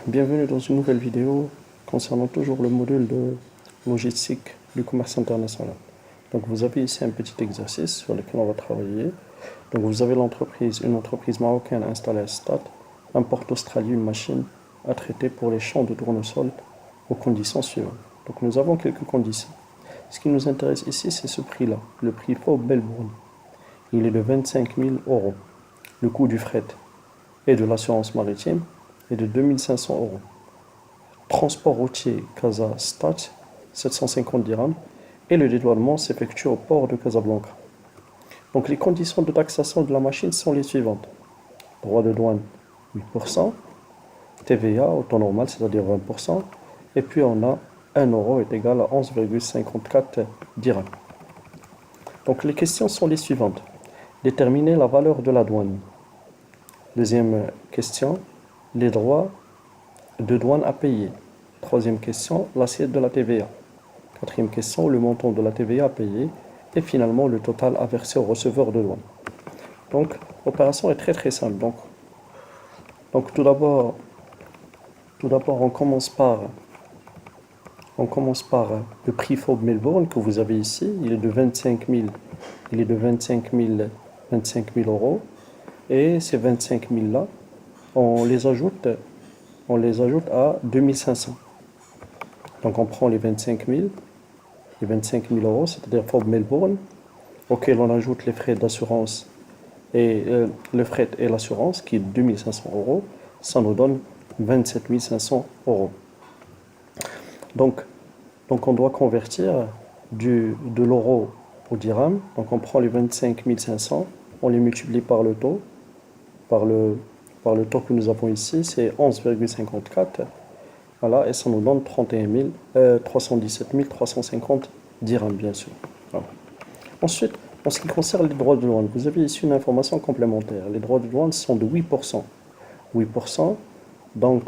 Bienvenue dans une nouvelle vidéo concernant toujours le module de logistique du commerce international. Donc vous avez ici un petit exercice sur lequel on va travailler. Donc vous avez une entreprise marocaine installée à Stade, importe d'Australie une machine à traiter pour les champs de tournesol aux conditions suivantes. Donc nous avons quelques conditions. Ce qui nous intéresse ici, c'est ce prix-là, le prix FOB Melbourne. Il est de 25 000 €. Le coût du fret et de l'assurance maritime est de 2 500 €. Transport routier Casa-Stade, 750 dirhams. Et le dédouanement s'effectue au port de Casablanca. Donc les conditions de taxation de la machine sont les suivantes. Droit de douane 8%, TVA au temps normal, c'est-à-dire 20%, et puis on a 1 € est égal à 11,54 dirhams. Donc les questions sont les suivantes. Déterminer la valeur de la douane. Deuxième question, les droits de douane à payer. Troisième question, l'assiette de la TVA. Quatrième question, le montant de la TVA à payer. Et finalement, le total à verser au receveur de douane. Donc, l'opération est très simple. Donc tout d'abord, on commence par le prix FOB Melbourne que vous avez ici. Il est de 25 000 €. Et ces 25 000 là, on les ajoute à 2500. Donc on prend les 25 000 €, c'est-à-dire FOB Melbourne, auquel on ajoute les frais d'assurance et le fret et l'assurance qui est de 2500 €. Ça nous donne 27 500 €. Donc on doit convertir de l'euro au dirham. Donc on prend les 25 500, on les multiplie par le taux, par le taux que nous avons ici, c'est 11,54. Voilà, et ça nous donne 317 350 dirhams, bien sûr. Voilà. Ensuite, en ce qui concerne les droits de douane, vous avez ici une information complémentaire. Les droits de douane sont de 8%. 8%, donc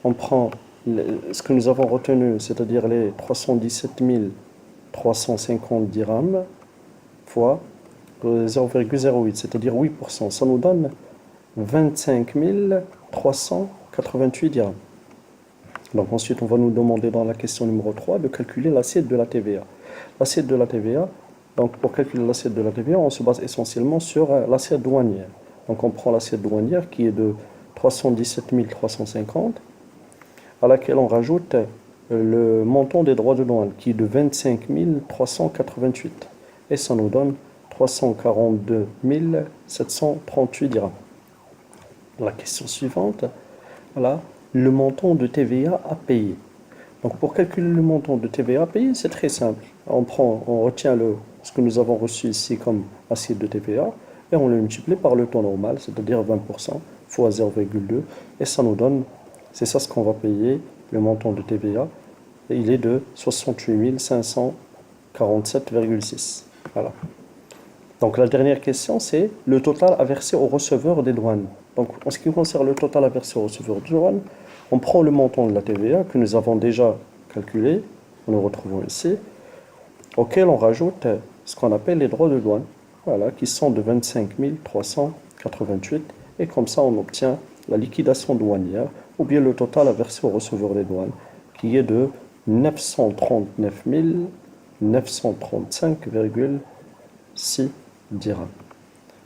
on prend ce que nous avons retenu, c'est-à-dire les 317 350 dirhams fois 0,08, c'est-à-dire 8%. Ça nous donne 25 388 dirhams. Donc ensuite, on va nous demander dans la question numéro 3 de calculer l'assiette de la TVA. L'assiette de la TVA, donc pour calculer l'assiette de la TVA, on se base essentiellement sur l'assiette douanière. Donc on prend l'assiette douanière qui est de 317 350, à laquelle on rajoute le montant des droits de douane qui est de 25 388. Et ça nous donne 342 738 dirhams. La question suivante, voilà, le montant de TVA à payer. Donc pour calculer le montant de TVA à payer, c'est très simple. On retient ce que nous avons reçu ici comme assiette de TVA et on le multiplie par le taux normal, c'est-à-dire 20% fois 0,2, et ça nous donne, c'est ça ce qu'on va payer, le montant de TVA, et il est de 68 547,6. Voilà. Donc la dernière question, c'est le total à verser au receveur des douanes. Donc en ce qui concerne le total à verser au receveur des douanes, on prend le montant de la TVA que nous avons déjà calculé, nous le retrouvons ici, auquel on rajoute ce qu'on appelle les droits de douane, voilà, qui sont de 25 388, et comme ça on obtient la liquidation douanière, ou bien le total à verser au receveur des douanes, qui est de 939 935,6 dirhams.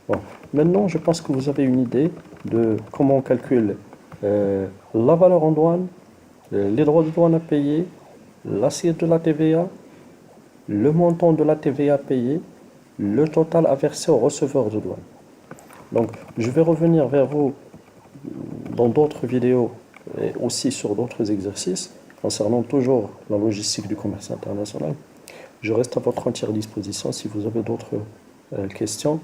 Bon. Maintenant, je pense que vous avez une idée de comment on calcule la valeur en douane, les droits de douane à payer, l'assiette de la TVA, le montant de la TVA payé, le total à verser au receveur de douane. Donc, je vais revenir vers vous dans d'autres vidéos et aussi sur d'autres exercices concernant toujours la logistique du commerce international. Je reste à votre entière disposition si vous avez d'autres questions.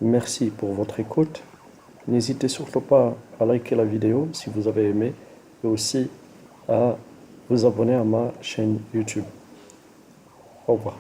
Merci pour votre écoute. N'hésitez surtout pas à liker la vidéo si vous avez aimé et aussi à vous abonner à ma chaîne YouTube. Au revoir.